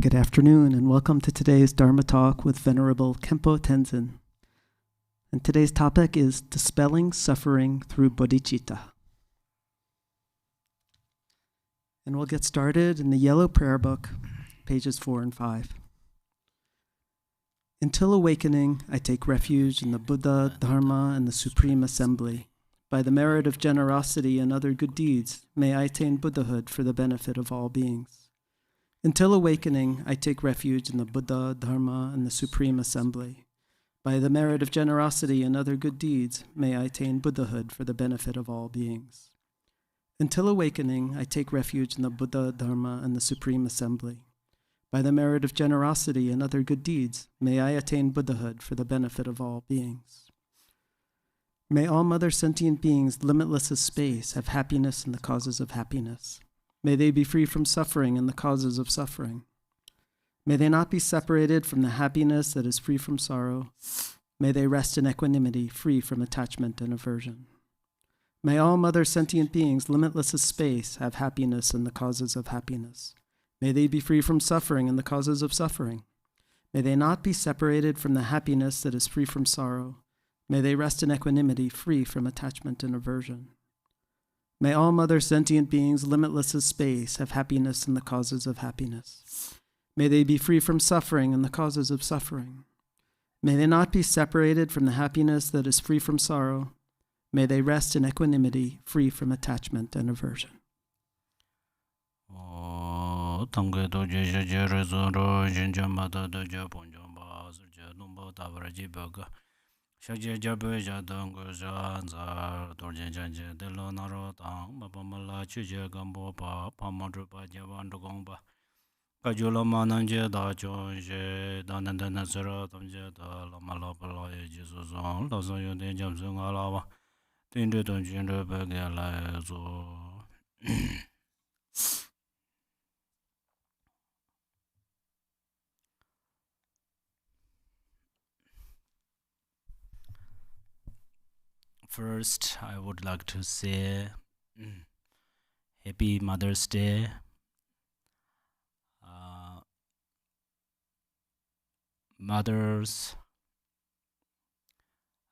Good afternoon and welcome to today's Dharma Talk with Venerable Khenpo Tenzin. And today's topic is Dispelling Suffering through Bodhicitta. And we'll get started in the Yellow Prayer Book, pages 4 and 5. Until awakening, I take refuge in the Buddha, Dharma, and the Supreme Assembly. By the merit of generosity and other good deeds, may I attain Buddhahood for the benefit of all beings. Until awakening, I take refuge in the Buddha, Dharma, and the Supreme Assembly. By the merit of generosity and other good deeds, may I attain Buddhahood for the benefit of all beings. Until awakening, I take refuge in the Buddha, Dharma, and the Supreme Assembly. By the merit of generosity and other good deeds, may I attain Buddhahood for the benefit of all beings. May all mother sentient beings, limitless as space, have happiness in the causes of happiness. May they be free from suffering and the causes of suffering. May they not be separated from the happiness that is free from sorrow. May they rest in equanimity, free from attachment and aversion. May all mother sentient beings, limitless as space, have happiness in the causes of happiness. May they be free from suffering and the causes of suffering. May they not be separated from the happiness that is free from sorrow. May they rest in equanimity, free from attachment and aversion. May all mother sentient beings, limitless as space, have happiness in the causes of happiness. May they be free from suffering and the causes of suffering. May they not be separated from the happiness that is free from sorrow. May they rest in equanimity, free from attachment and aversion. Shakje Jabbe Jadongo Janza, Dorje Janje, Delo Naro Tang, Babamala Chuje Gambo, Pamadrupa Javandogomba, Kajula Mananje, Da Jonje, Dananda Zero, Tamje, Lamalopala, Jesus, Lozo de Jamsung Alava, Tinde Donjinde Begala. First, I would like to say Happy Mother's Day. Mother's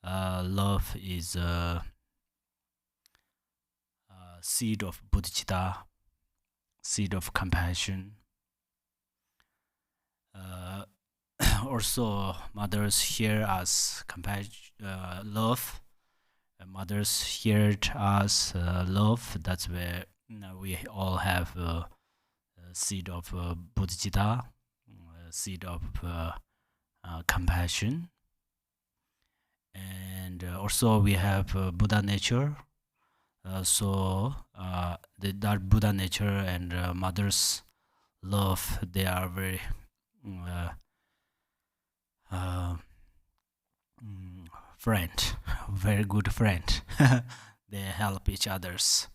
love is a seed of Bodhicitta, seed of compassion. Also, mothers hear us love. Mothers heard us love. That's where we all have a seed of Bodhicitta, a seed of compassion, and also we have Buddha nature. So that Buddha nature and mother's love, they are very very good friend. They help each others.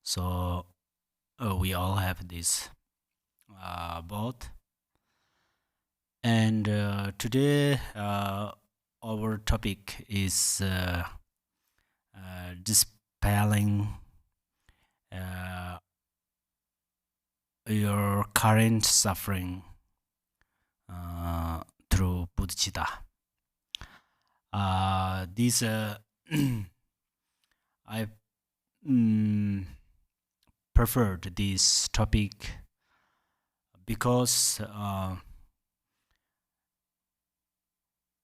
So we all have this both. And today our topic is dispelling your current suffering through Bodhicitta. I preferred this topic because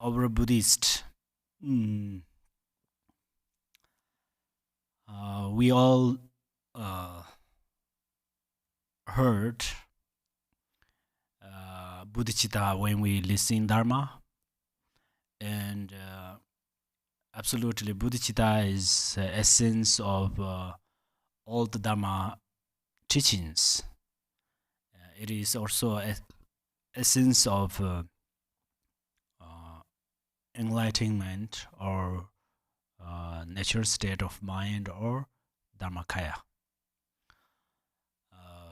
our Buddhist, we all heard Bodhicitta when we listen Dharma, and absolutely Bodhicitta is the essence of all the Dharma teachings. It is also an essence of enlightenment or natural state of mind or Dharmakaya.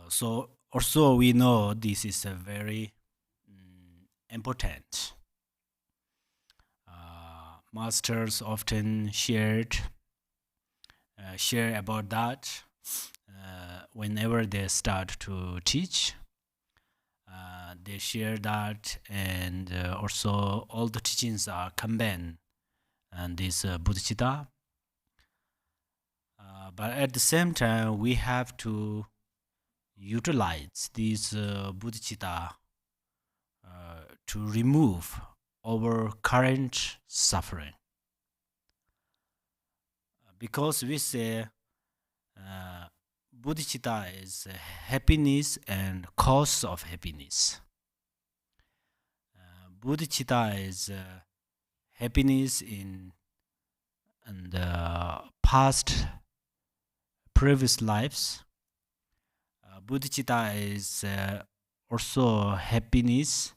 So also we know this is a very important. Masters often share about that whenever they start to teach. they share that, and also all the teachings are combined and this Bodhicitta. But at the same time, we have to utilize this Bodhicitta to remove our current suffering. Because we say Bodhicitta is happiness and cause of happiness. Bodhicitta is happiness in the past, previous lives. Bodhicitta is also happiness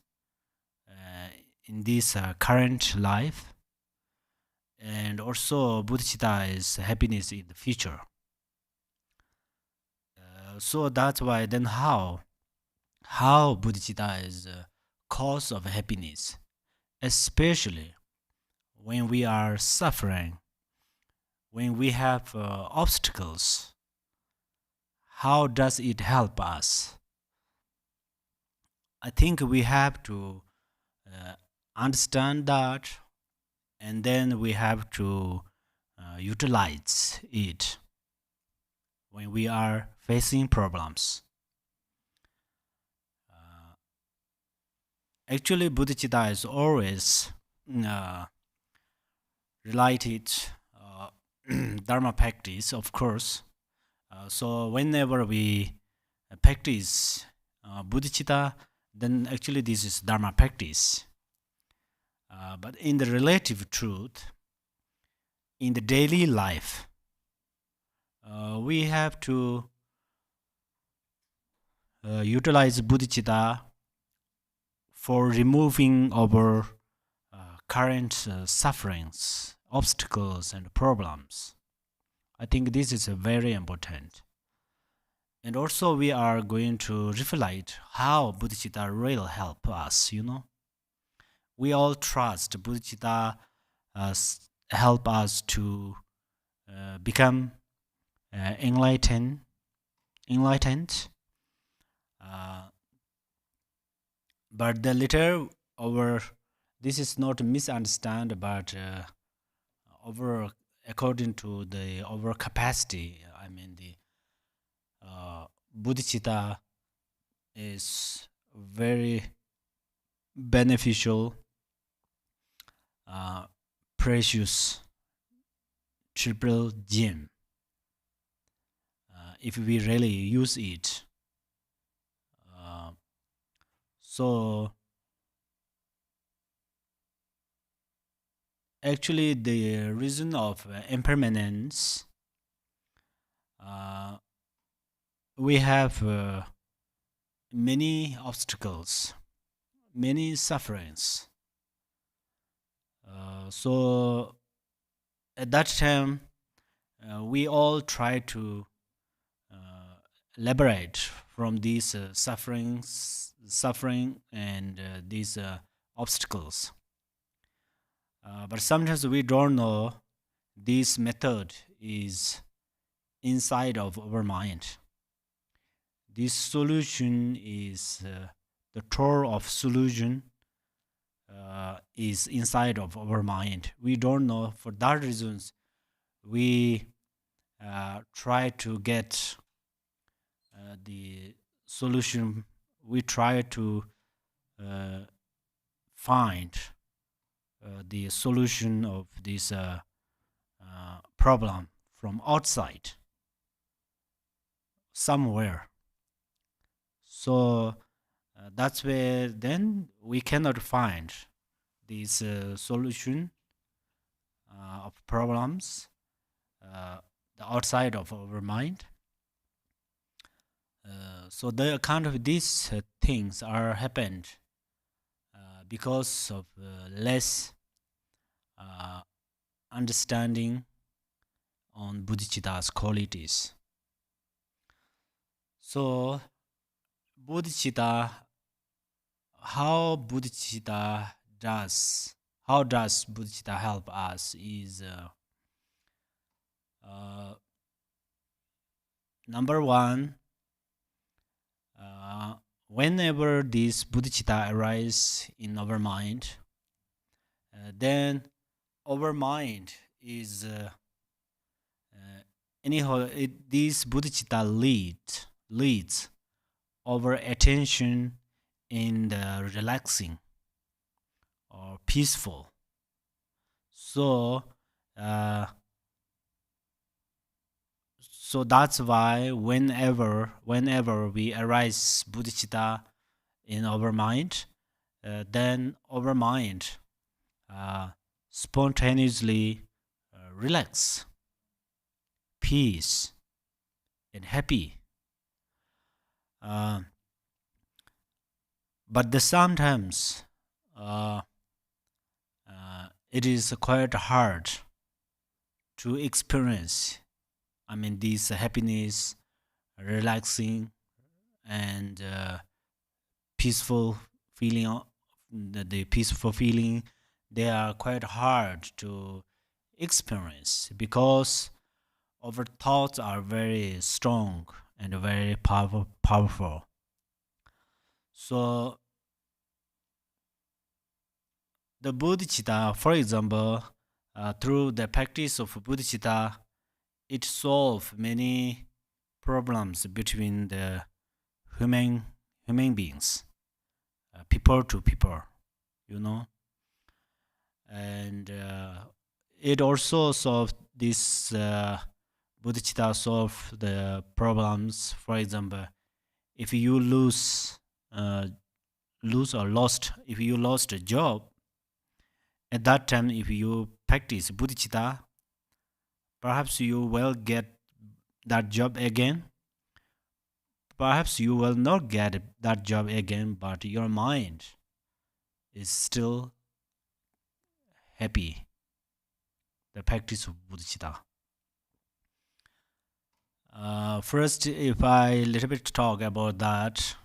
in this current life, and also Bodhicitta is happiness in the future. So that's why then how Bodhicitta is a cause of happiness, especially when we are suffering, when we have obstacles. How does it help us? I think we have to understand that, and then we have to utilize it when we are facing problems. Uh, Actually, Bodhicitta is always uh, related Dharma practice, of course. So whenever we practice Bodhicitta, then actually this is Dharma practice. But in the relative truth, in the daily life, we have to utilize Bodhicitta for removing our current sufferings, obstacles, and problems. I think this is very important. And also, we are going to reflect how Bodhicitta will help us. We all trust Bodhicitta help us to become enlightened. Enlightened. Uh, but the later our this is not misunderstand, but over according to the over capacity. I mean the Bodhicitta is very beneficial, uh, precious triple gem if we really use it. Uh, so actually, the reason of impermanence, uh, we have many obstacles, many sufferings. So at that time, we all try to liberate from these suffering and these obstacles. But sometimes we don't know this method is inside of our mind. This solution is the core of solution is inside of our mind. We don't know. For that reasons, we try to get the solution. We try to uh, find the solution of this problem from outside somewhere. So that's where then we cannot find this solution of problems uh, the outside of our mind. So the kind of these things are happened because of less uh, understanding on Bodhicitta's qualities. So Bodhicitta, how Bodhicitta does, how does Bodhicitta help us is uh, number one, uh, whenever this Bodhicitta arises in our mind, then our mind is anyhow. This Bodhicitta leads our attention in the relaxing or peaceful. So, uh, so that's why whenever we arise Bodhicitta in our mind, then our mind uh, spontaneously relax, peace, and happy. Uh, but sometimes uh, it is quite hard to experience. I mean, this happiness, relaxing, and peaceful feeling. The peaceful feeling, they are quite hard to experience because our thoughts are very strong and very powerful. So the Bodhicitta, for example, through the practice of Bodhicitta, it solves many problems between the human beings, people to people, you know, and it also solves this. Bodhicitta solve the problems. For example, if you uh, lose or lost, if you lost a job, at that time, if you practice Bodhicitta, perhaps you will get that job again. Perhaps you will not get that job again, but your mind is still happy. The practice of Bodhicitta. First, if I little bit talk about that,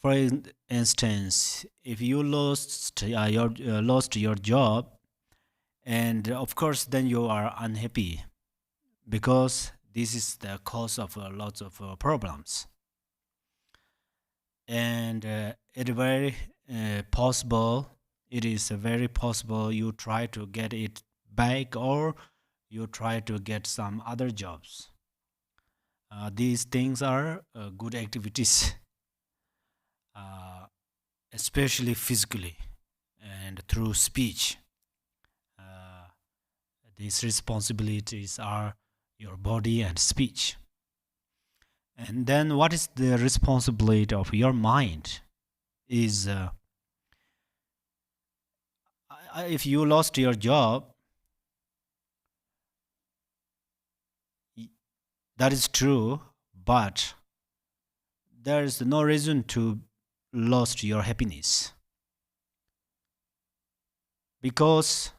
for instance, if you lost your job, and of course, then you are unhappy because this is the cause of lots of problems, and it very possible. It is very possible you try to get it back or you try to get some other jobs. These things are good activities, uh, especially physically and through speech. Uh, these responsibilities are your body and speech. And then, what is the responsibility of your mind? Is if you lost your job, that is true, but there is no reason to lost your happiness because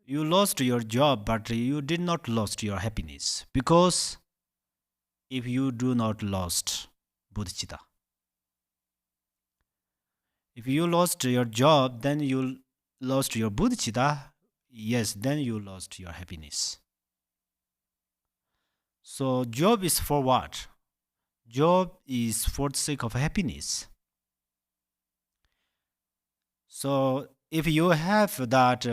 you lost your job, but you did not lost your happiness because if you do not lost bodhicitta, if you lost your job, then you lost your bodhicitta. Yes, then you lost your happiness. So job is for what? Job is for the sake of happiness. So if you have that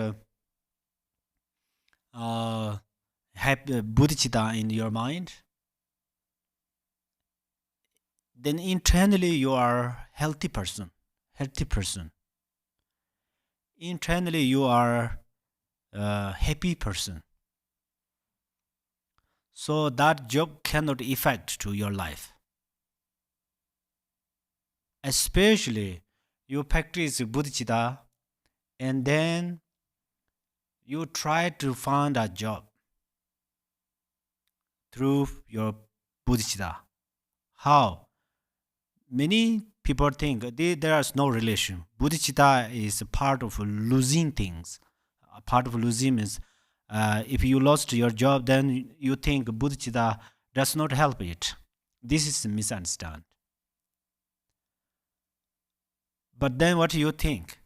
bodhicitta in your mind, then internally you are healthy person. Healthy person. Internally you are a happy person. So that job cannot affect to your life. Especially you practice bodhicitta and then you try to find a job through your bodhicitta. How? Many people think there is no relation. Bodhicitta is a part of losing things. A part of losing is if you lost your job, then you think bodhicitta does not help it. This is a misunderstanding. But then what do you think?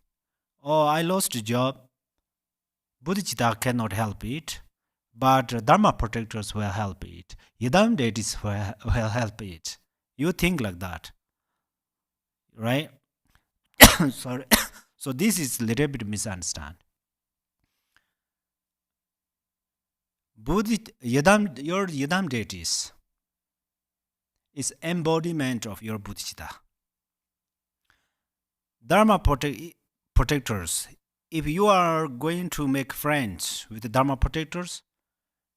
Oh, I lost a job. Bodhicitta cannot help it, but Dharma protectors will help it. Yidam deities will help it. You think like that, right? Sorry. So this is a little bit misunderstand. Your Yidam deities is embodiment of your Bodhicitta. Dharma protectors. If you are going to make friends with the Dharma protectors,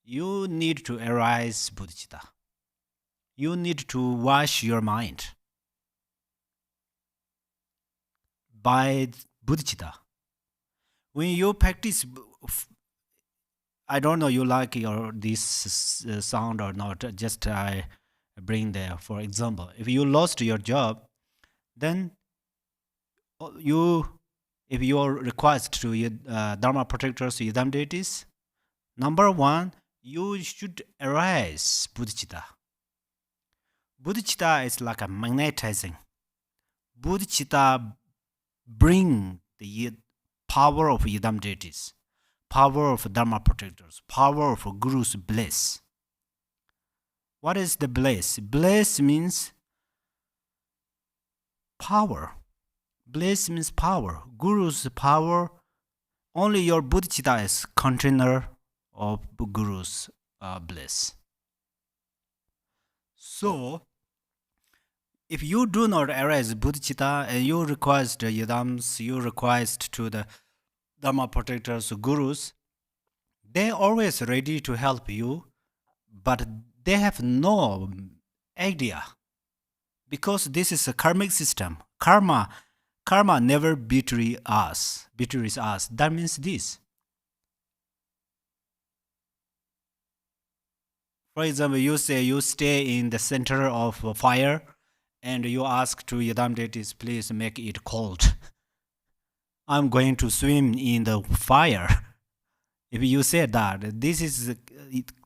you need to arise Bodhicitta. You need to wash your mind by Bodhicitta. When you practice, I don't know you like this sound or not. Just I bring there for example. If you lost your job, then if you are request to Dharma protectors, Yidam deities, number one, you should arise Bodhicitta. Bodhicitta is like a magnetizing. Bodhicitta bring the power of Yidam deities, power of Dharma protectors, power of Guru's bliss. What is the bliss? Bliss means power. Bliss means power. Guru's power. Only your Bodhicitta is container of Guru's bliss. So, if you do not arise Bodhicitta and you request the Yidams, you request to the Dharma protectors, Gurus, they always ready to help you, but they have no idea. Because this is a karmic system. Karma never betrays us. That means this. For example, you say you stay in the center of a fire and you ask to Yidam deities, please make it cold. I'm going to swim in the fire. If you say that,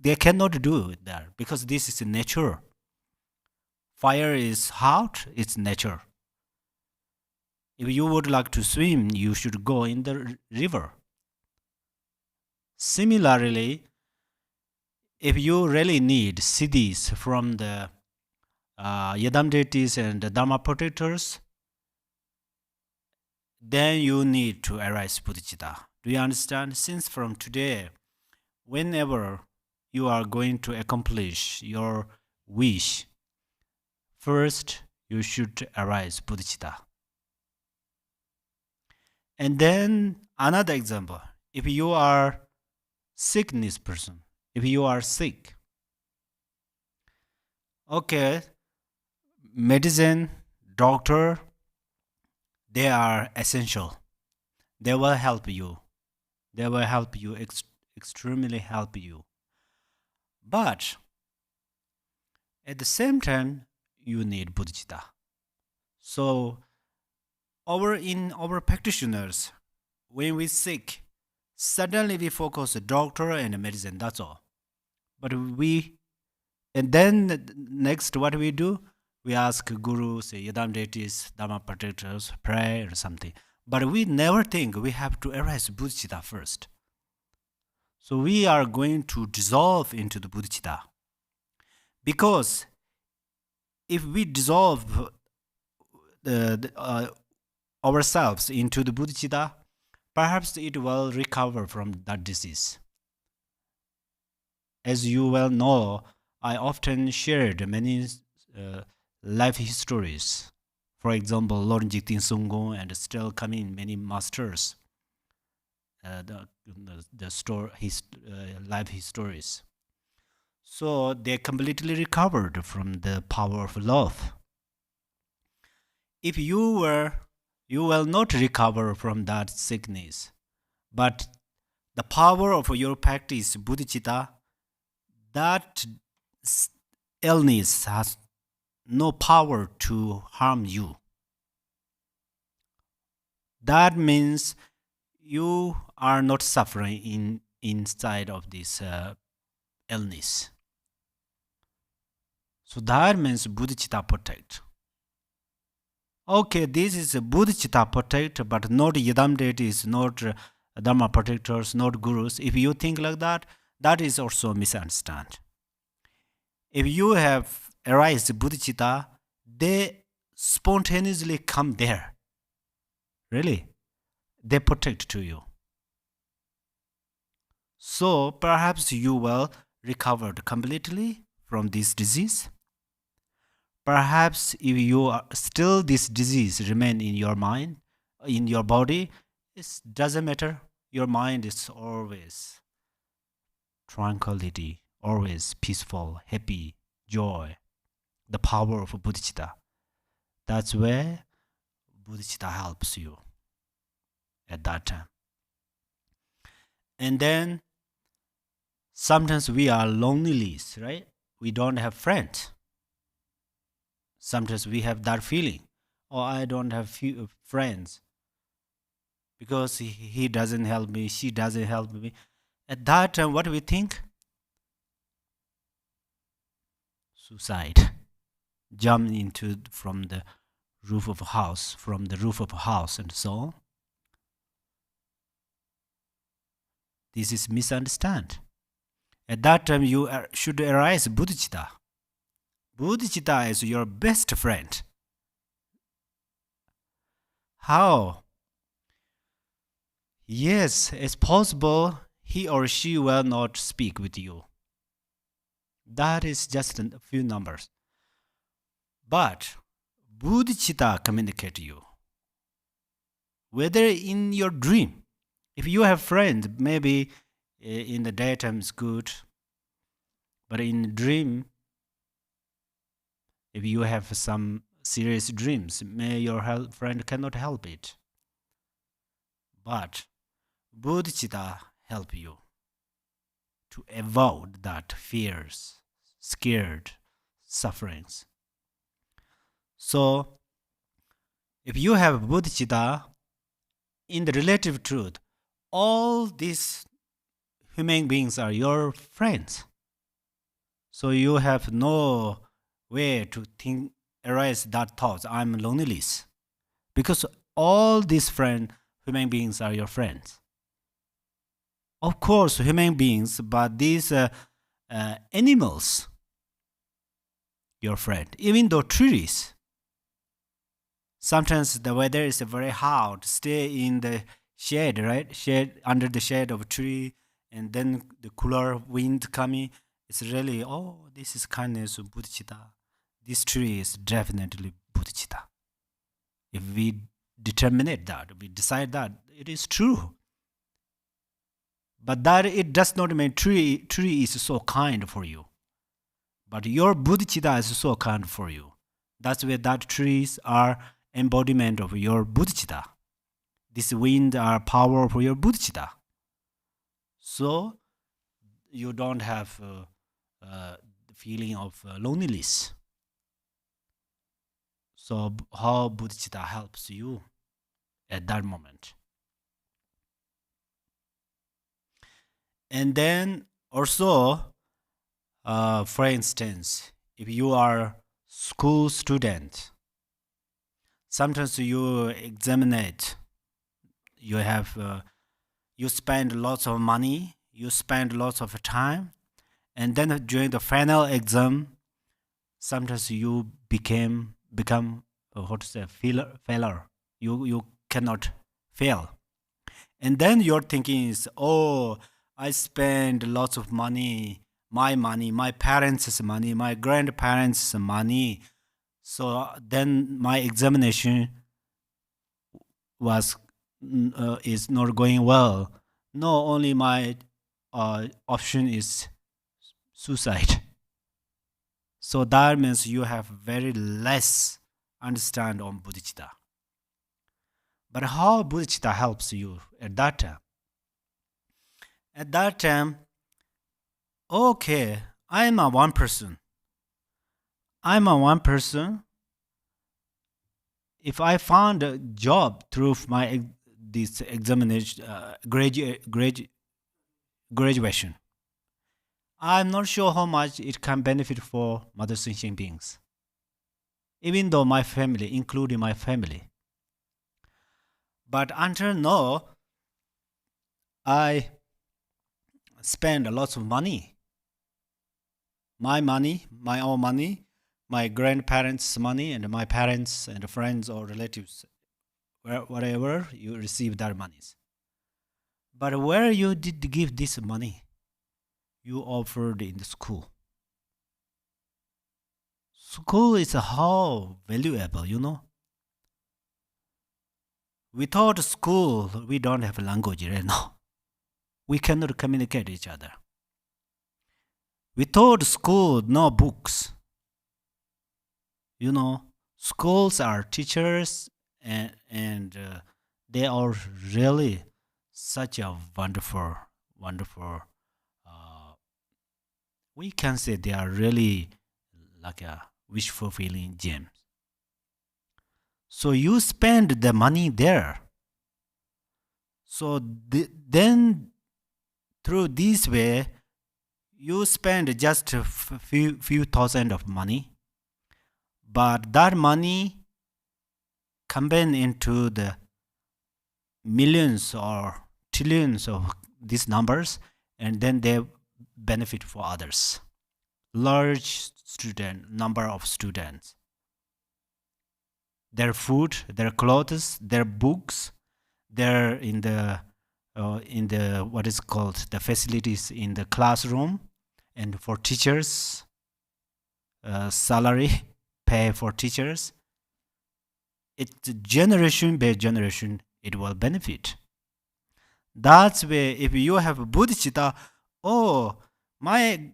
they cannot do that because this is nature. Fire is hot, it's nature. If you would like to swim, you should go in the river. Similarly, if you really need siddhis from the Yidam deities and the Dharma protectors, then you need to arise Bodhicitta. Do you understand? Since from today, whenever you are going to accomplish your wish, first you should arise Bodhicitta. And then another example, if you are sickness person, if you are sick, okay, medicine, doctor, they are essential. They will help you. They will help you, extremely help you. But at the same time, you need Bodhicitta. So our practitioners, when we sick, suddenly we focus on doctor and medicine, that's all. But and then next what we do, we ask Guru, say Yidam deities, Dharma protectors, pray or something. But we never think we have to arise Bodhicitta first. So we are going to dissolve into the Bodhicitta. Because if we dissolve ourselves into the Bodhicitta, perhaps it will recover from that disease. As you well know, I often shared many life histories. For example, Lord Jigten Sunggung and still coming many masters. Life histories. So they completely recovered from the power of love. If you will not recover from that sickness, but the power of your practice, Bodhicitta, that illness has no power to harm you. That means you are not suffering inside of this illness. So that means Bodhicitta protect. Okay, this is a Bodhicitta protect, but not Yidam deities, not Dharma protectors, not gurus. If you think like that, that is also misunderstand. If you have arise Bodhicitta, they spontaneously come there. Really, they protect to you. So perhaps you will recover completely from this disease. Perhaps if you are still this disease remain in your mind, in your body, it doesn't matter. Your mind is always tranquility, always peaceful, happy, joy, the power of Bodhicitta. That's where Bodhicitta helps you at that time. And then sometimes we are lonely, right? We don't have friends. Sometimes we have that feeling, oh, I don't have few friends because he doesn't help me, she doesn't help me. At that time, what do we think? Suicide. Jump into from the roof of a house, and so on. This is misunderstand. At that time, you should arise Bodhicitta. Bodhicitta is your best friend. How? Yes, it's possible he or she will not speak with you. That is just a few numbers. But Bodhicitta communicate to you. Whether in your dream, if you have friends, maybe in the daytime is good, but in dream, if you have some serious dreams, may your friend cannot help it. But Bodhicitta help you to avoid that fears, scared, sufferings. So, if you have Bodhicitta, in the relative truth, all these human beings are your friends. So you have no way to think, arise that thoughts, I'm lonely. Because all these human beings are your friends. Of course, human beings, but these animals, your friend, even though trees. Sometimes the weather is very hot, stay in the shade, right? Shade under the shade of a tree, and then the cooler wind coming. It's really, oh, this is kindness of Bodhicitta. This tree is definitely Bodhicitta. If we determine that, we decide that it is true. But that it does not mean tree is so kind for you. But your Bodhicitta is so kind for you. That's where that trees are embodiment of your Bodhicitta. This wind are power for your Bodhicitta. So you don't have the feeling of loneliness. So how Bodhicitta helps you at that moment. And then also, for instance, if you are school student, sometimes you examinate, you have you spend lots of money, you spend lots of time, and then during the final exam, sometimes you become failure. You cannot fail, and then your thinking is, oh, I spend lots of money, my parents' money, my grandparents' money. So then my examination was is not going well. No, only my option is suicide. So that means you have very less understand on Bodhicitta. But how Bodhicitta helps you at that time? At that time, okay, I'm a one person. If I found a job through my this examination, graduation, I'm not sure how much it can benefit for mother sentient beings. Even though my family, including my family. But until now, I spend a lot of money. My own money, my grandparents' money and my parents and friends or relatives, whatever, you receive their monies. But where you did give this money, you offered in the school. School is how valuable, you know. Without school, we don't have language right now. We cannot communicate each other. Without school, no books. You know, schools are teachers, and they are really such a wonderful, wonderful. Uh, we can say they are really like a wish fulfilling gems. So you spend the money there. So then through this way, you spend just a few thousand of money, but that money combine into the millions or trillions of these numbers, and then they benefit for others. Large student number of students, their food, their clothes, their books, their in the what is called the facilities in the classroom, and for teachers, salary pay for teachers. It's generation by generation it will benefit. That's where if you have Bodhicitta, oh, my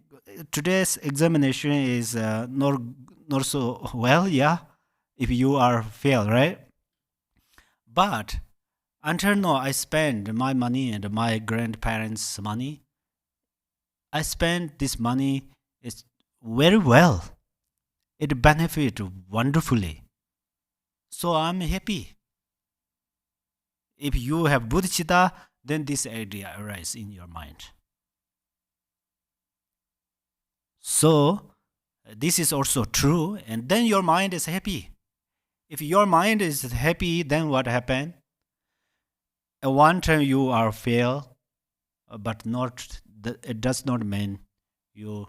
today's examination is not so well, yeah. If you are fail, right? But until now, I spend my money and my grandparents' money. I spend this money is very well. It benefit wonderfully. So I'm happy. If you have Bodhicitta, then this idea arises in your mind. So this is also true, and then your mind is happy. If your mind is happy, then what happened? At one time you are fail, but not it does not mean you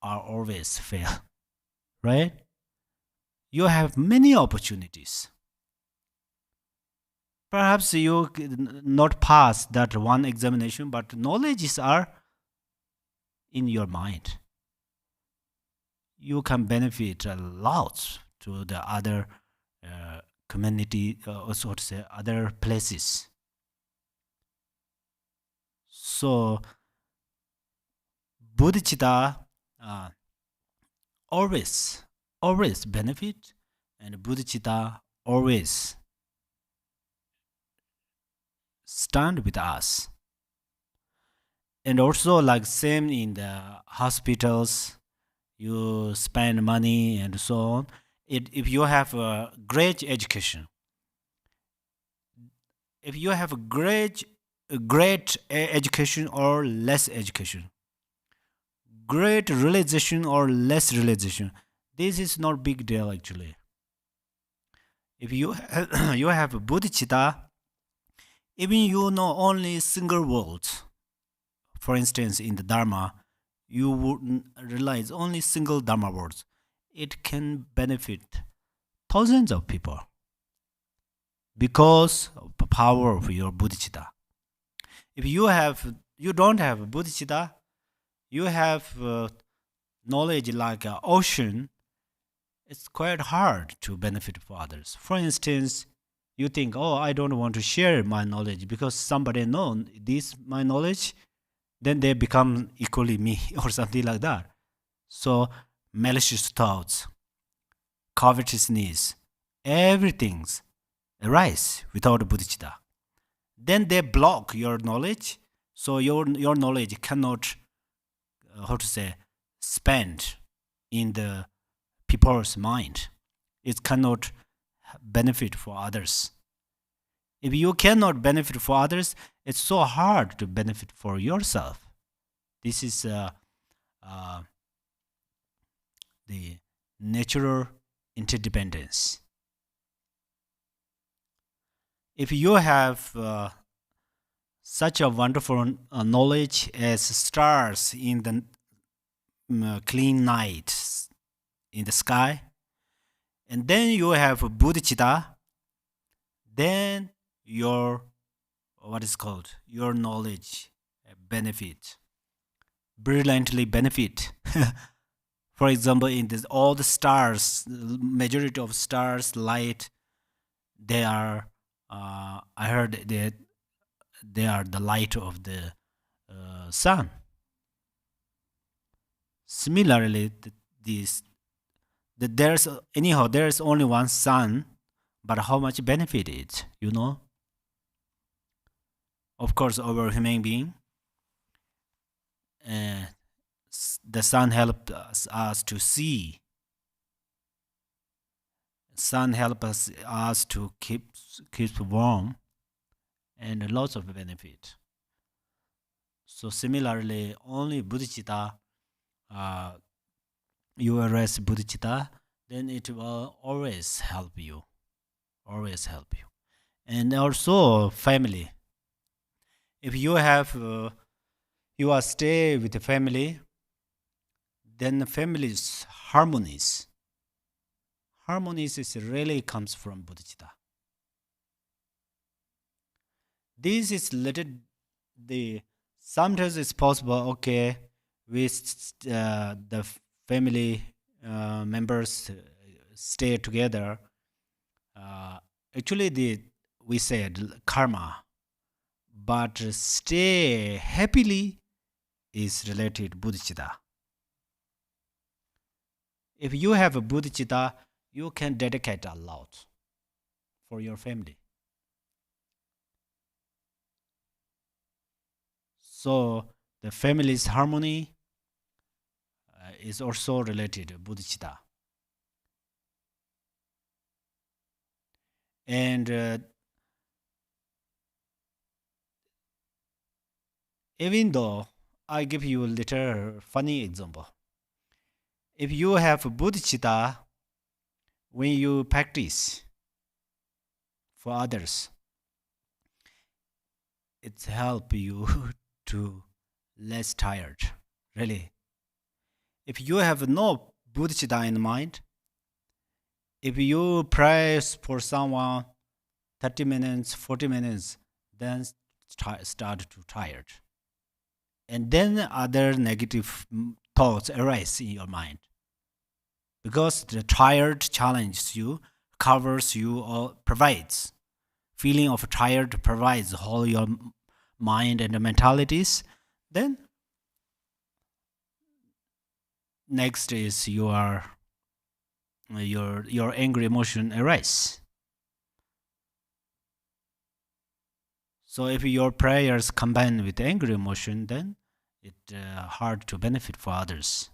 are always fail, right? You have many opportunities. Perhaps you not pass that one examination, but knowledges are in your mind. You can benefit a lot to the other community, also to say other places. So Bodhicitta always, always benefit, and Bodhicitta always stand with us. And also, like same in the hospitals, you spend money and so on. If you have a great education, if you have a great education or less education, great realization or less realization, this is not big deal actually. If you you have Bodhicitta, even you know only single words. For instance, in the Dharma, you would realize only single Dharma words. It can benefit thousands of people because of the power of your Bodhicitta. If you don't have Bodhicitta, you have knowledge like an ocean. It's quite hard to benefit for others. For instance, you think, oh, I don't want to share my knowledge because somebody knows this my knowledge, then they become equally me or something like that. So malicious thoughts, covetousness, everything's arise without Bodhicitta. Then they block your knowledge, so your knowledge cannot, how to say, spend in the people's mind. It cannot benefit for others. If you cannot benefit for others, it's so hard to benefit for yourself. This is the natural interdependence. If you have such a wonderful knowledge as stars in the clean night in the sky, And then you have Bodhicitta, then your, what is called, your knowledge benefit, brilliantly benefit. For example, in this, all the stars, majority of stars, light, they are, I heard that they are the light of the sun. Similarly, there's anyhow there's only one sun, but how much benefit it, you know? Of course, over human being, uh, the sun helped us to see. Sun helps us to keep warm, and lots of benefit. So similarly, only Bodhicitta, uh, you arrest Bodhicitta, then it will always help you, always help you. And also family. If you have you are stay with the family, then the family's harmonies. Harmonies is really comes from Bodhicitta. This is little the sometimes it's possible. Okay, with the family members stay together. Uh, Actually, we said karma, but stay happily is related to Bodhicitta. If you have a Bodhicitta, you can dedicate a lot for your family. So the family's harmony is also related to Bodhicitta. And even though I give you a little funny example, if you have Bodhicitta, when you practice for others, it help you to less tired. Really, if you have no Bodhicitta in mind, if you pray for someone 30 minutes, 40 minutes, then start to tired. And then other negative thoughts arise in your mind. Because the tired challenges you, covers you, or provides. Feeling of tired provides all your mind and mentalities. Then next is your angry emotion arise. So if your prayers combine with angry emotion, then it's hard to benefit for others.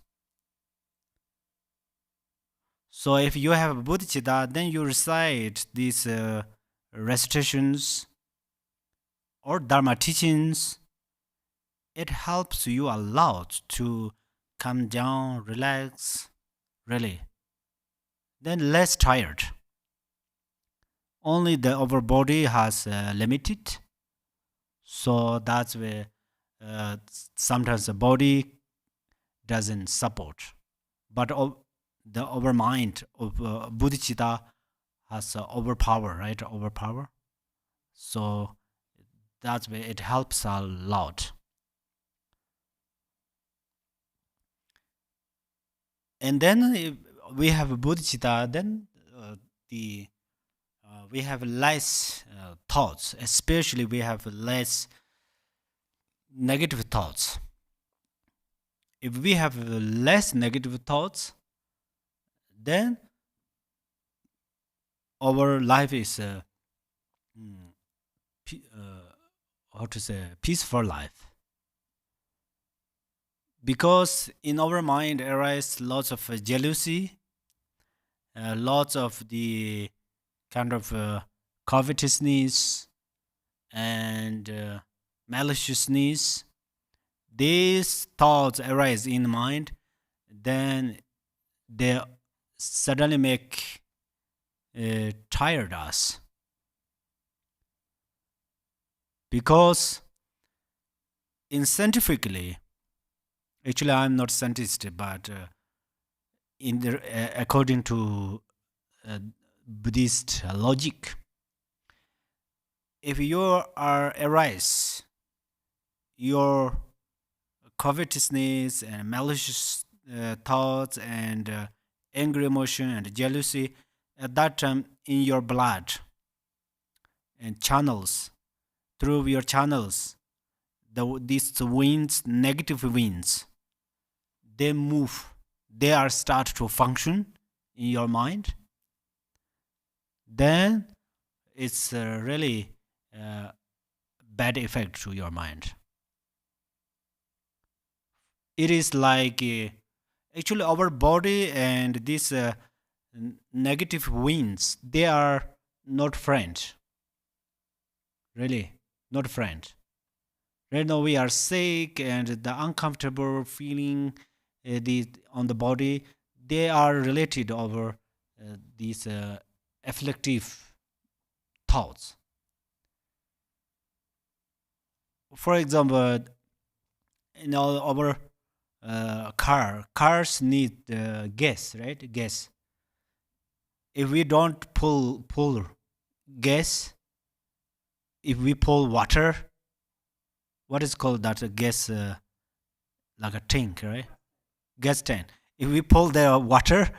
So if you have Bodhicitta, then you recite these recitations or Dharma teachings. It helps you a lot to calm down, relax, really. Then less tired. Only the upper body has limited. So that's where sometimes the body doesn't support. But the over mind of Bodhicitta has overpower, right? Overpower. So that's where it helps a lot. And then if we have Bodhicitta, then the we have less thoughts, especially we have less negative thoughts. If we have less negative thoughts, then our life is how to say peaceful life. Because in our mind arises lots of jealousy, lots of the kind of covetousness and maliciousness. These thoughts arise in the mind, then they suddenly make tired us. Because in scientifically, actually I'm not scientist, but in the according to Buddhist logic. If you are arise, your covetousness and malicious thoughts and angry emotion and jealousy at that time in your blood and channels, through your channels, these winds, negative winds, they move, they are start to function in your mind, then it's really bad effect to your mind. It is like actually our body and these negative winds, they are not friends, really not friends. Right now we are sick and the uncomfortable feeling on the body, they are related over these afflictive thoughts. For example, our cars need gas, right? Gas. If we don't pull gas, if we pull water, what is called that gas, like a tank, right? Gas tank. If we pull the water,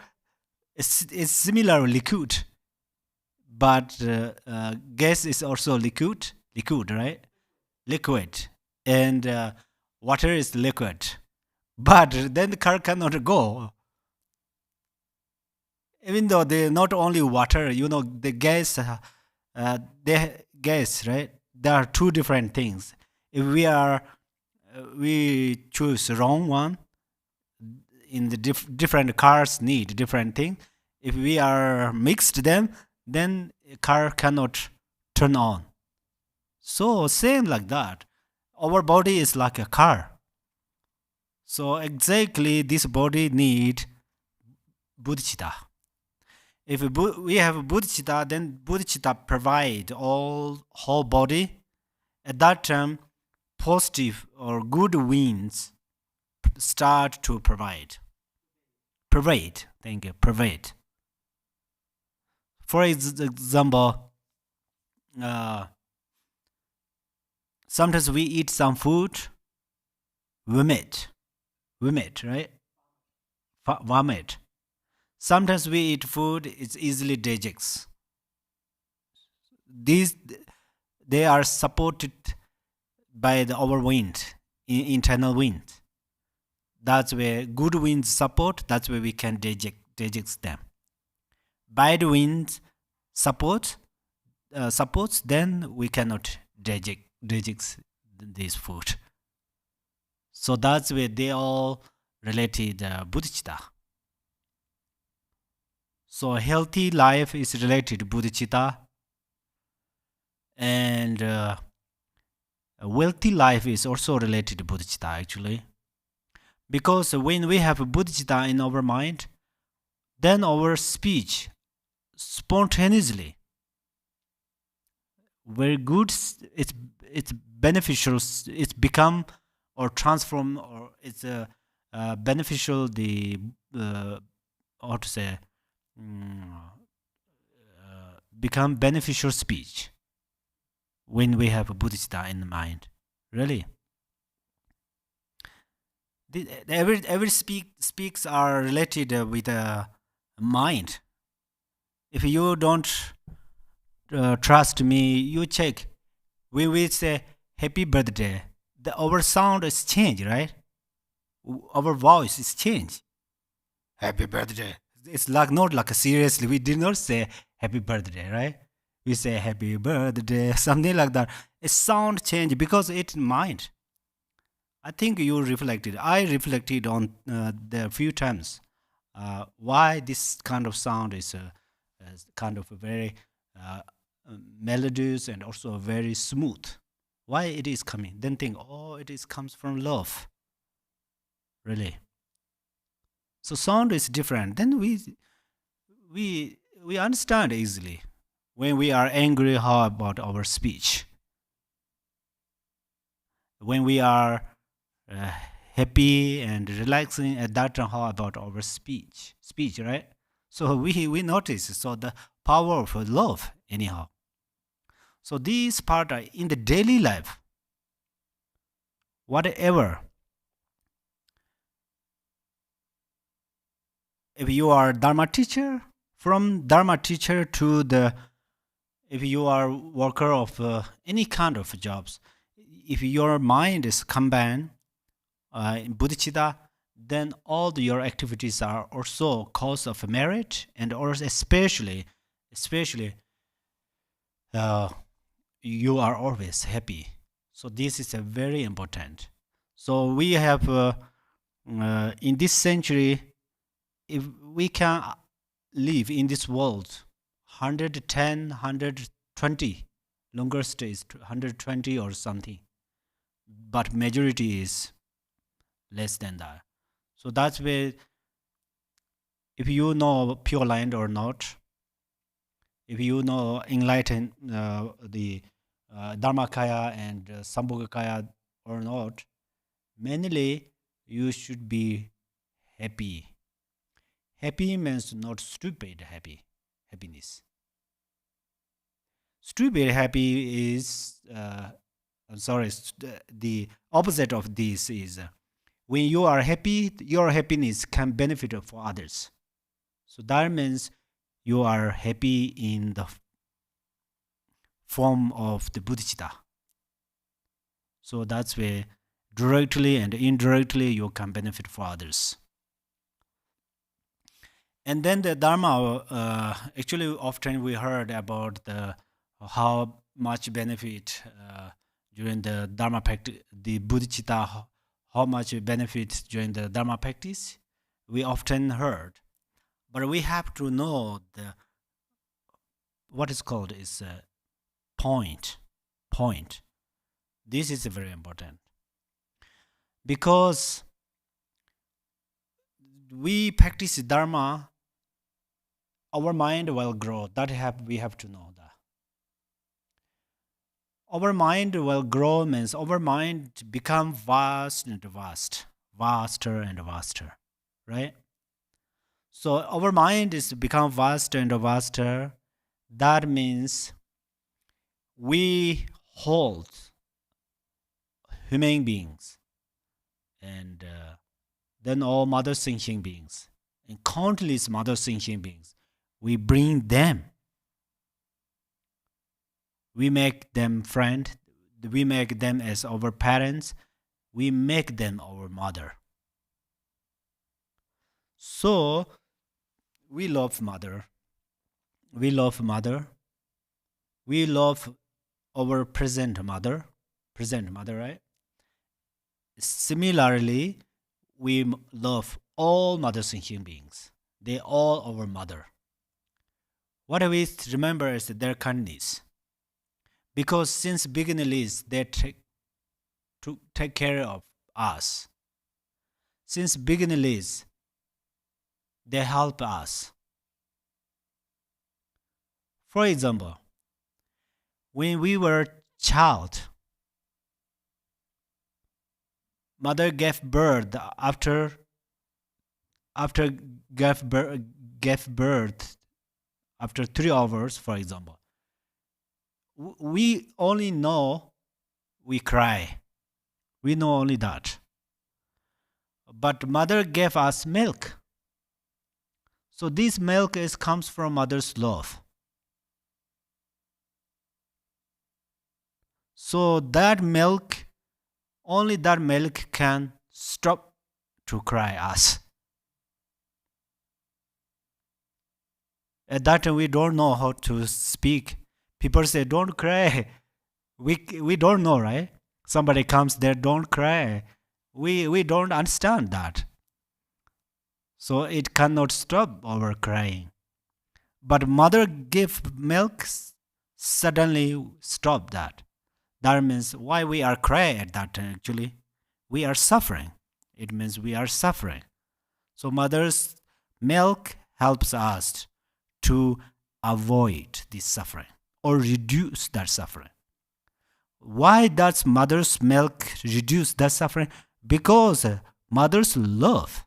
it's similar liquid, but gas is also liquid, right? Liquid, and water is liquid, but then the car cannot go. Even though they not only water, the gas, the gas, right? There are two different things. If we choose wrong one, in the different cars need different thing. If we are mixed them, then a car cannot turn on. So same like that, our body is like a car. So exactly this body need Bodhicitta. If we have Bodhicitta, then Bodhicitta provide all whole body. At that time, positive or good winds start to provide. Pervade. Thank you. Pervade. For example, sometimes we eat some food, vomit, right? Vomit. Sometimes we eat food, it's easily digests. These, they are supported by our wind, internal wind. That's where good winds support, that's where we can digest them. Bad wind supports, then we cannot digest this food. So that's where they all related Bodhicitta. So a healthy life is related to Bodhicitta, and a wealthy life is also related to Bodhicitta actually. Because when we have Bodhicitta in our mind, then our speech spontaneously very good, it's beneficial, it's become or transform, or it's beneficial, the how to say, become beneficial speech when we have a Bodhicitta in the mind, really. Every speaks are related with mind. If you don't trust me, you check. When we say happy birthday, our sound is changed, right? Our voice is changed. Happy birthday. It's like not like a seriously. We did not say happy birthday, right? We say happy birthday, something like that. It sound changed because it's mind. I think you reflected. I reflected on the few times why this kind of sound is kind of a very melodious and also very smooth. Why it is coming? Then think, oh, it is comes from love. Really. So sound is different. Then we understand easily. When we are angry, how about our speech? When we are happy and relaxing, at that time, how about our speech? Speech, right? So we notice so the power of love anyhow. So these part are in the daily life, whatever. If you are Dharma teacher, from Dharma teacher to the, if you are worker of any kind of jobs, if your mind is combined in Bodhicitta, then all your activities are also cause of merit, and also especially uh, you are always happy. So this is a very important. So we have in this century, if we can live in this world 110, 120, longer stays 120 or something, but majority is less than that. So that's where, if you know Pure Land or not, if you know enlighten the Dharmakaya and Sambhogakaya or not, mainly you should be happy. Happy means not stupid happiness. Stupid happy is, I'm sorry, the opposite of this is when you are happy, your happiness can benefit for others. So that means you are happy in the form of the Bodhicitta. So that's where directly and indirectly you can benefit for others. And then the Dharma, actually often we heard about the how much benefit during the Dharma practice, the Bodhicitta, how much benefit during the Dharma practice, we often heard. But we have to know the, what is called is point. This is very important. Because we practice Dharma, our mind will grow. We have to know that. Our mind will grow means our mind become vast and vast, vaster and vaster, right? So our mind is become vaster and vaster. That means we hold human beings and then all mother sentient beings and countless mother sentient beings. We bring them. We make them friend. We make them as our parents. We make them our mother. So we love mother. We love mother. We love our present mother. Present mother, right? Similarly, we love all mother sentient beings. They all our mother. What we remember is their kindness. Because since beginningless, they take care of us. Since beginningless, they help us. For example, when we were child, mother gave birth after gave birth after 3 hours, for example. We only know we cry. We know only that. But mother gave us milk. So this milk comes from mother's love. So that milk, only that milk can stop to cry us. At that time, we don't know how to speak. People say, don't cry. We don't know, right? Somebody comes there, don't cry. We don't understand that. So it cannot stop our crying. But mother give milk, suddenly stop that. That means why we are crying at that time actually. We are suffering. It means we are suffering. So mother's milk helps us to avoid this suffering or reduce that suffering. Why does mother's milk reduce that suffering? Because mother's love.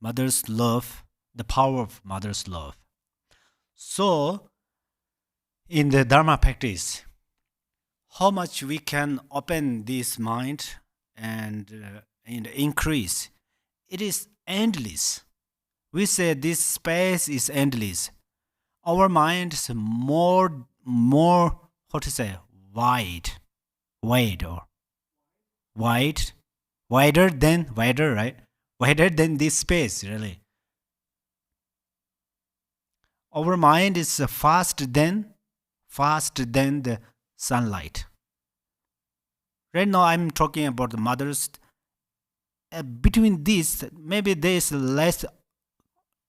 mother's love, the power of mother's love. So, in the Dharma practice, how much we can open this mind and increase, it is endless. We say this space is endless. Our mind is more, how to say, wide or wider than, right? Wider than this space, really. Our mind is faster than the sunlight. Right now, I'm talking about the mothers. Between this, maybe there is less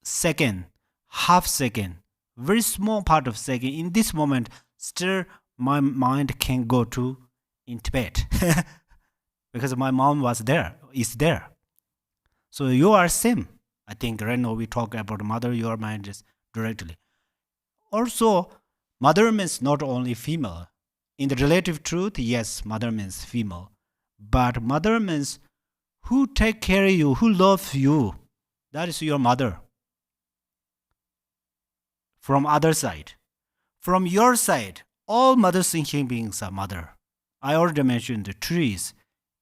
second, half second, very small part of second. In this moment, still my mind can go to in Tibet because my mom is there. So you are same. I think right now we talk about mother, your mind is directly. Also, mother means not only female. In the relative truth, yes, mother means female. But mother means who take care of you, who loves you. That is your mother. From other side. From your side, all mother thinking beings are mother. I already mentioned the trees.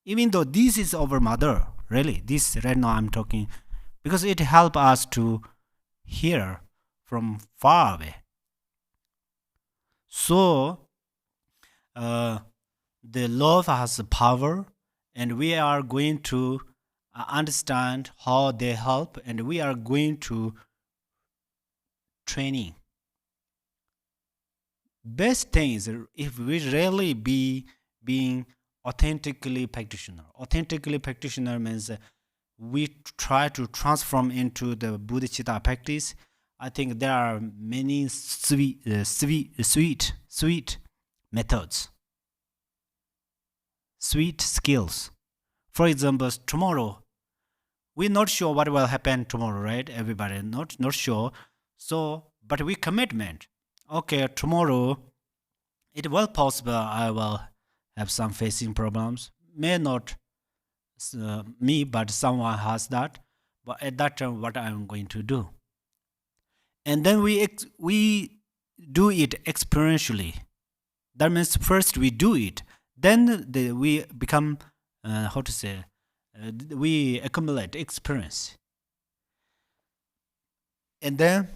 Even though this is our mother, really, this right now I'm talking, because it helps us to hear from far away. So, the love has power, and we are going to understand how they help, and we are going to training. Best thing is if we really being authentically practitioner. Authentically practitioner means we try to transform into the Bodhicitta practice. I think there are many sweet methods, sweet skills. For example, tomorrow, we're not sure what will happen tomorrow, right? Everybody not sure. So, but we commitment. Okay, tomorrow, it will possible I will have some facing problems. May not me, but someone has that. But at that time, what I'm going to do? And then we do it experientially. That means first we do it, then we become we accumulate experience. And then,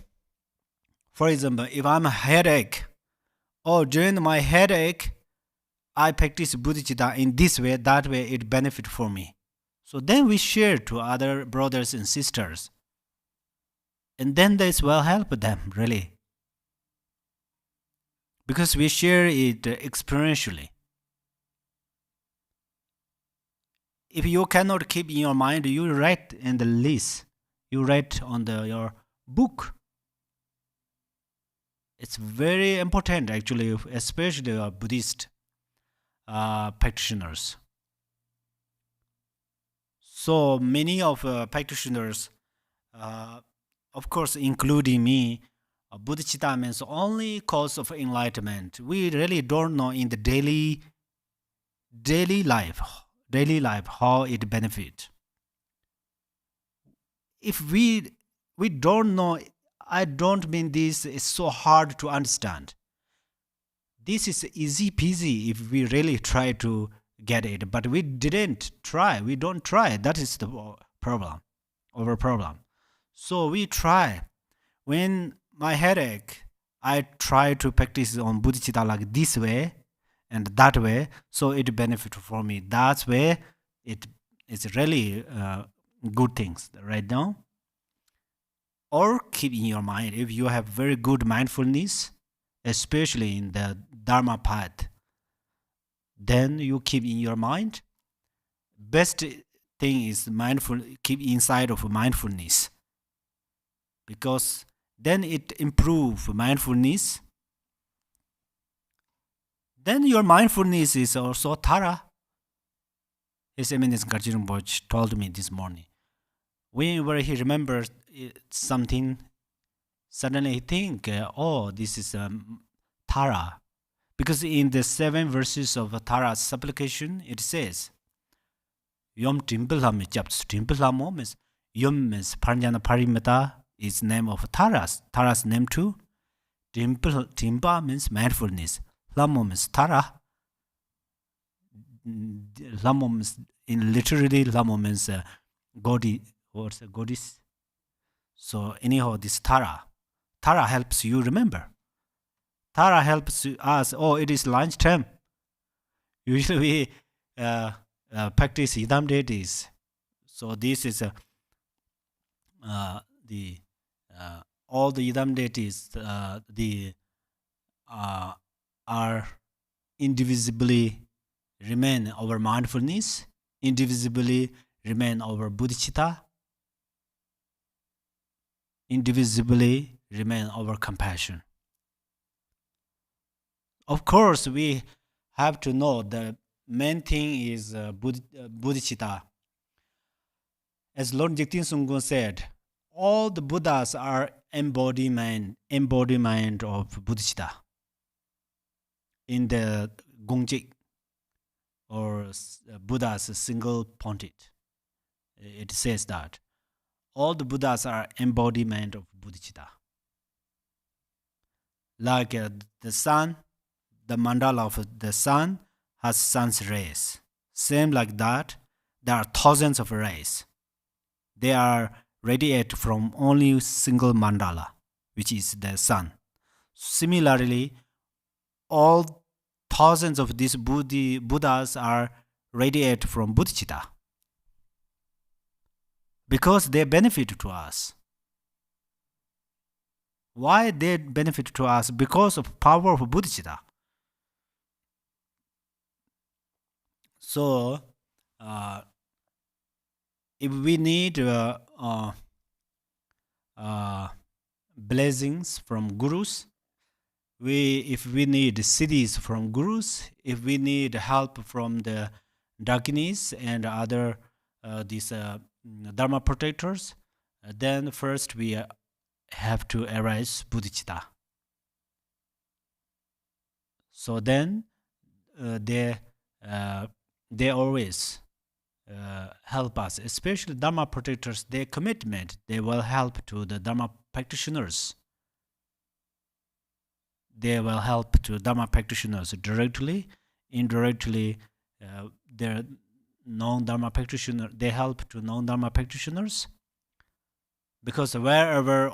for example, if I'm a headache, or during my headache, I practice Bodhicitta in this way, that way it benefit for me. So then we share to other brothers and sisters. And then this will help them, really. Because we share it experientially. If you cannot keep in your mind, you write in the list. You write on your book. It's very important, actually, especially Buddhist practitioners. So many of practitioners, of course, including me, Bodhicitta means only cause of enlightenment. We really don't know in the daily life how it benefits. If we don't know, I don't mean this is so hard to understand. This is easy peasy if we really try to get it, but we didn't try. We don't try. That is the problem, our problem. So we try. When my headache, I try to practice on Bodhicitta like this way and that way, so it benefit for me. That's where it is really good things right now. Or keep in your mind, if you have very good mindfulness, especially in the Dharma path, then you keep in your mind. Best thing is keep inside of mindfulness, because then it improve mindfulness. Then your mindfulness is also Tara. His Eminence Garji Rinpoche told me this morning. Whenever he remembers something, suddenly he think, this is Tara. Because in the 7 verses of Tara's supplication, it says, Yom Timpelham Japs Timpelhamo means Yum means Parjana Parimata is name of Taras. Taras name too. Timpa means mindfulness. Lamo means Tara. Lamo means, in literally, Lamo means goddess. So anyhow, this Tara helps you remember. Tara helps us. Oh, it is lunchtime. Usually we practice Idam deities. So this is the all the Idam deities are indivisibly remain our mindfulness, indivisibly remain our Bodhicitta, indivisibly remain our compassion. Of course, we have to know the main thing is Bodhicitta. As Lord Jigten Sungkun said, all the Buddhas are embodiment of Bodhicitta in the Gongjik, or Buddha's single pointed. It says that all the Buddhas are embodiment of Bodhicitta. Like the sun, the mandala of the sun has sun's rays. Same like that, there are thousands of rays. They are radiate from only single mandala, which is the sun. Similarly, all thousands of these Buddhas are radiate from Bodhicitta because they benefit to us. Why they benefit to us? Because of power of Bodhicitta. So, if we need blessings from gurus, if we need siddhis from gurus, if we need help from the dakinis and other these dharma protectors, then first we have to arise Bodhicitta. So then they always help us, especially dharma protectors. Their commitment, they will help to the dharma practitioners. They will help to dharma practitioners directly, indirectly. Their non-dharma practitioner, they help to non-dharma practitioners, because wherever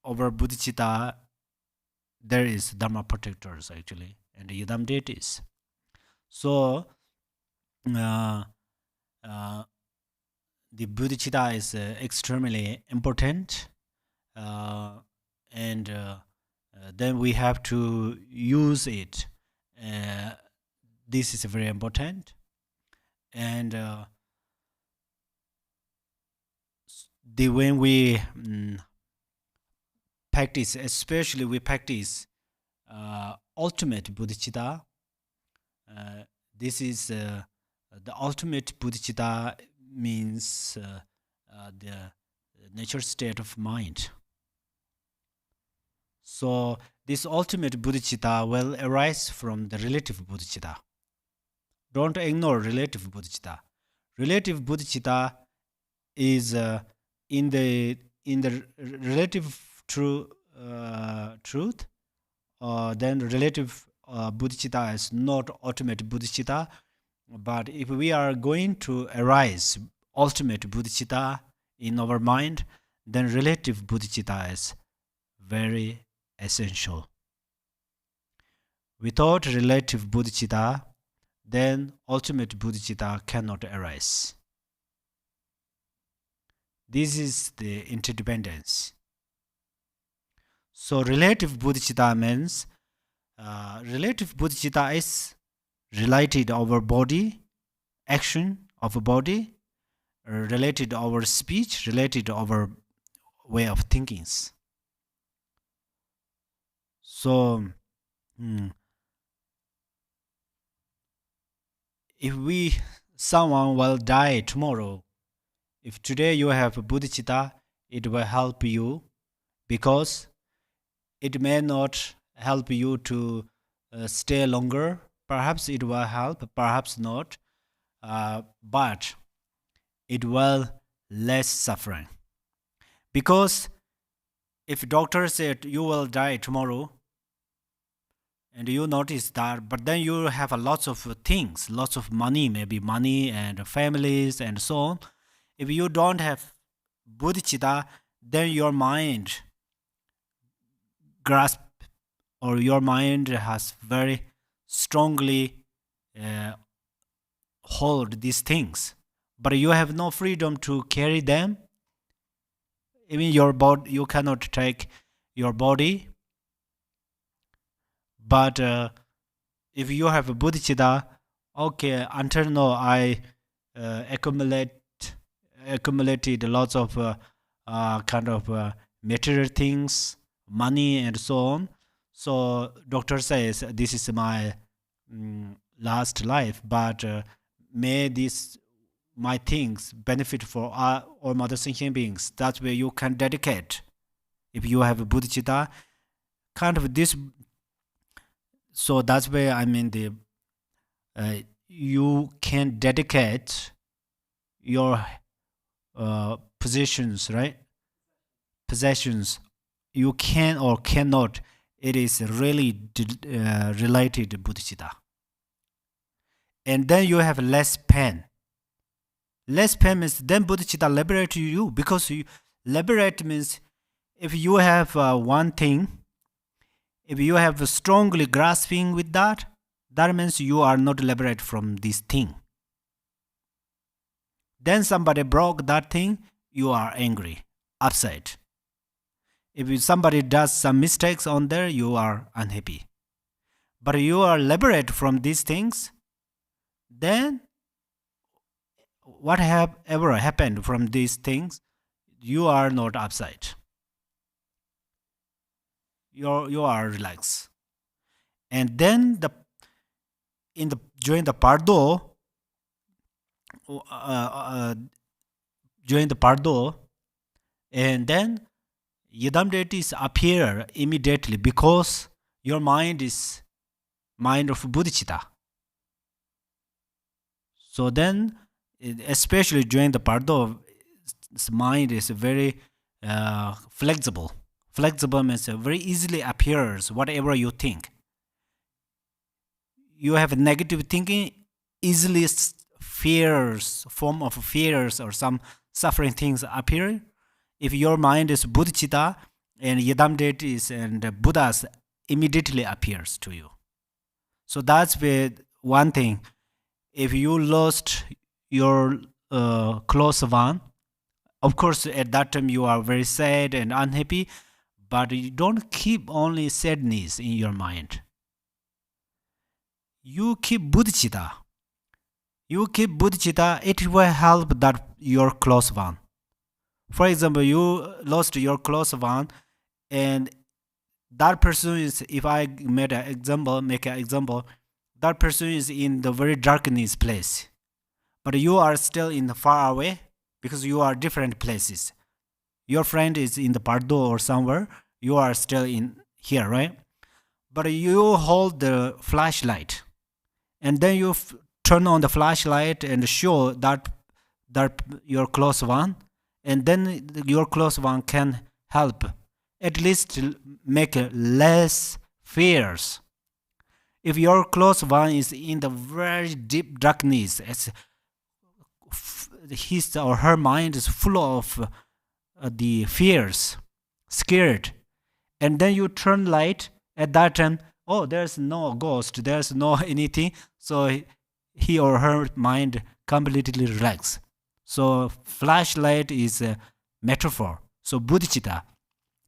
over Bodhicitta there is dharma protectors actually and Yidam deities. So the Bodhicitta is extremely important, and then we have to use it. This is very important, and when we practice, especially we practice ultimate Bodhicitta. This is the ultimate Bodhicitta means the nature state of mind. So this ultimate Bodhicitta will arise from the relative Bodhicitta. Don't ignore relative Bodhicitta. Relative Bodhicitta is in the relative truth. Then relative Bodhicitta is not ultimate Bodhicitta. But if we are going to arise ultimate Bodhicitta in our mind, then relative Bodhicitta is very essential. Without relative Bodhicitta, then ultimate Bodhicitta cannot arise. This is the interdependence. So relative Bodhicitta means relative Bodhicitta is related our body, action of a body, related our speech, related our way of thinking. So if someone will die tomorrow, if today you have a Bodhicitta, it will help you, because it may not help you to stay longer. Perhaps it will help, perhaps not, but it will less suffering. Because if doctor said you will die tomorrow, and you notice that, but then you have a lots of things, lots of money, maybe money and families and so on. If you don't have bodhicitta, then your mind grasp, or your mind has very strongly uh, hold these things, but you have no freedom to carry them. Even your body, you cannot take your body. But if you have a bodhicitta, okay, until now I accumulated lots of kind of material things, money and so on. So doctor says this is my last life, but may this my things benefit for all mother sentient beings. That's where you can dedicate. If you have a bodhicitta, kind of this. So that's where I mean you can dedicate your possessions, right? Possessions. You can or cannot. It is really related to bodhicitta. And then you have less pain. Less pain means then bodhicitta liberate you, because you liberate means if you have one thing, if you have strongly grasping with that, that means you are not liberated from this thing. Then somebody broke that thing, you are angry, upset. If somebody does some mistakes on there, you are unhappy. But you are liberated from these things, then what have ever happened from these things, you are not upset. You are relaxed. And then during the pardo, and then Yidam deities appear immediately, because your mind is mind of bodhicitta. So then, especially during the pardo, mind is very flexible. Flexible means very easily appears whatever you think. You have negative thinking, easily fears, form of fears or some suffering things appear. If your mind is bodhicitta, and yidam deities and Buddhas immediately appears to you. So that's where one thing. If you lost your close one, of course at that time you are very sad and unhappy, but you don't keep only sadness in your mind. You keep bodhicitta. It will help that your close one. For example, you lost your close one, and that person is, if I make an example, that person is in the very darkness place, but you are still in the far away, because you are different places. Your friend is in the pardo or somewhere, you are still in here, right? But you hold the flashlight, and then you turn on the flashlight and show that your close one, and then your close one can help, at least make less fears. If your close one is in the very deep darkness, his or her mind is full of the fears, scared, and then you turn light at that time, oh, there's no ghost, there's no anything, so he or her mind completely relax. So flashlight is a metaphor. So bodhicitta,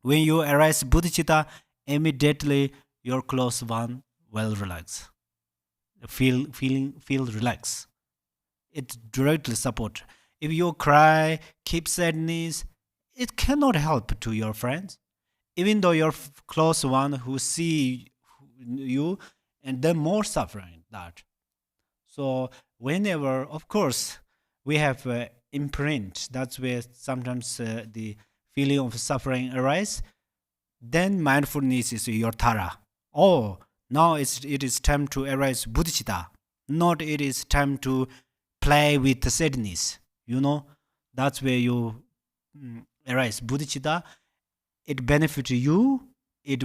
when you arise bodhicitta, immediately your close one will relax, feel relax. It directly support. If you cry, keep sadness, it cannot help to your friends, even though your close one who see you, and then more suffering that. So whenever, of course, we have imprint, that's where sometimes the feeling of suffering arise, then mindfulness is your tara. Oh, now it is time to arise bodhicitta, not it is time to play with the sadness, That's where you arise. Bodhicitta, it benefits you, it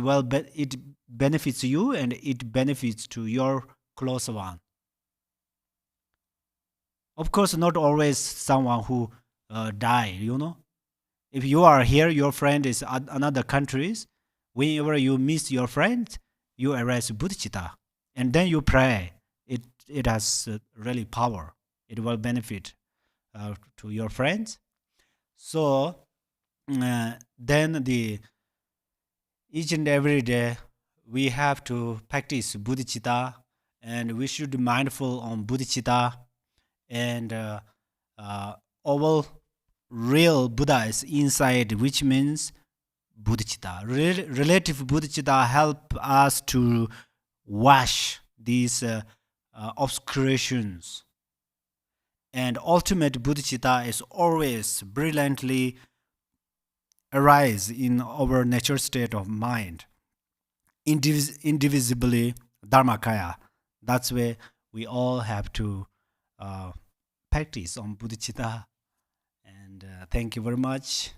benefits you, and it benefits to your close one. Of course, not always someone who die, you know. If you are here, your friend is another countries. Whenever you miss your friend, you arise Bodhicitta, and then you pray. It has really power. It will benefit to your friends. So then the each and every day we have to practice Bodhicitta, and we should be mindful on Bodhicitta, and our real Buddha is inside, which means Bodhicitta. Relative Bodhicitta help us to wash these obscurations. And ultimate Bodhicitta is always brilliantly arise in our natural state of mind, indivisibly Dharmakaya. That's where we all have to practice on Bodhicitta. And thank you very much.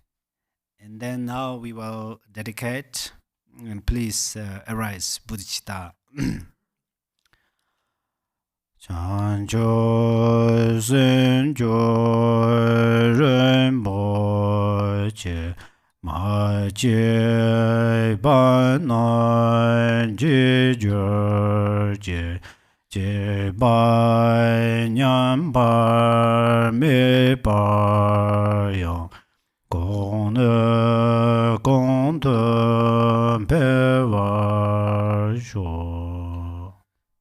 And then now we will dedicate, and please arise Bodhicitta. Chancho senjo renpo che ma che ba na je ba nyam ba me ba yang gong ne gong de pe wa shuo.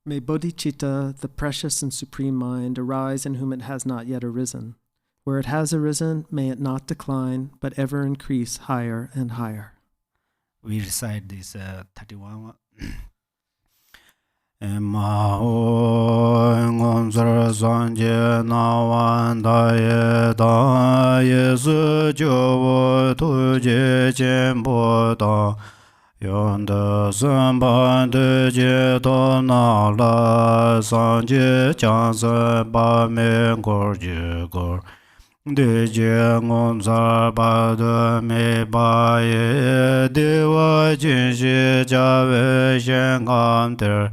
May Bodhicitta, the precious and supreme mind, arise in whom it has not yet arisen. Where it has arisen, may it not decline, but ever increase higher and higher. We recite this 31. Ma o ngom zar sanje na wan da ye su jo wo tu je chen bo da yon de san ban de je do na la san je chang se ba me gor je gor de je ngom zar ba de me ba ye de wa jin shi ja we shen gam der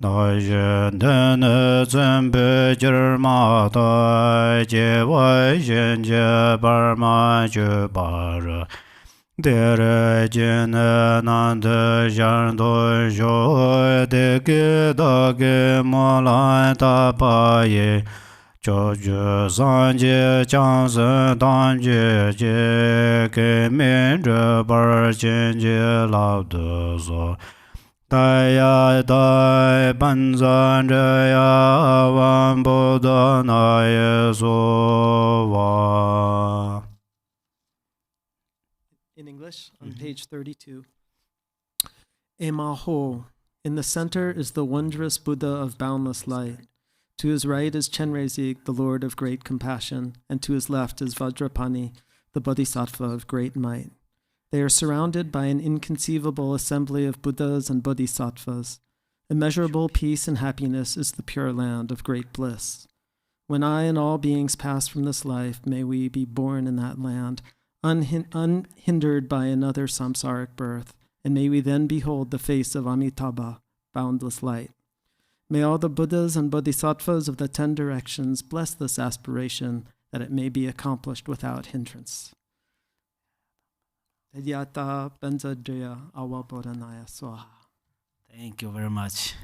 da yen de ne zhen be jir ma da je wa shen je bar ma je bar de re jin nan de jan do jo de ge da ge ma la ta pa ye cho ju san je chang se dan je je ge men je bar chen je lao de zo dai ya dai ban zan je ya wan bo da na ye so wa. In English, on page 32. Ema Ho. In the center is the wondrous Buddha of boundless light. To his right is Chenrezig, the Lord of great compassion, and to his left is Vajrapani, the Bodhisattva of great might. They are surrounded by an inconceivable assembly of Buddhas and Bodhisattvas. Immeasurable peace and happiness is the pure land of great bliss. When I and all beings pass from this life, may we be born in that land, unhindered by another samsaric birth, and may we then behold the face of Amitabha, boundless light. May all the Buddhas and Bodhisattvas of the 10 directions bless this aspiration, that it may be accomplished without hindrance. Thank Thank you very much.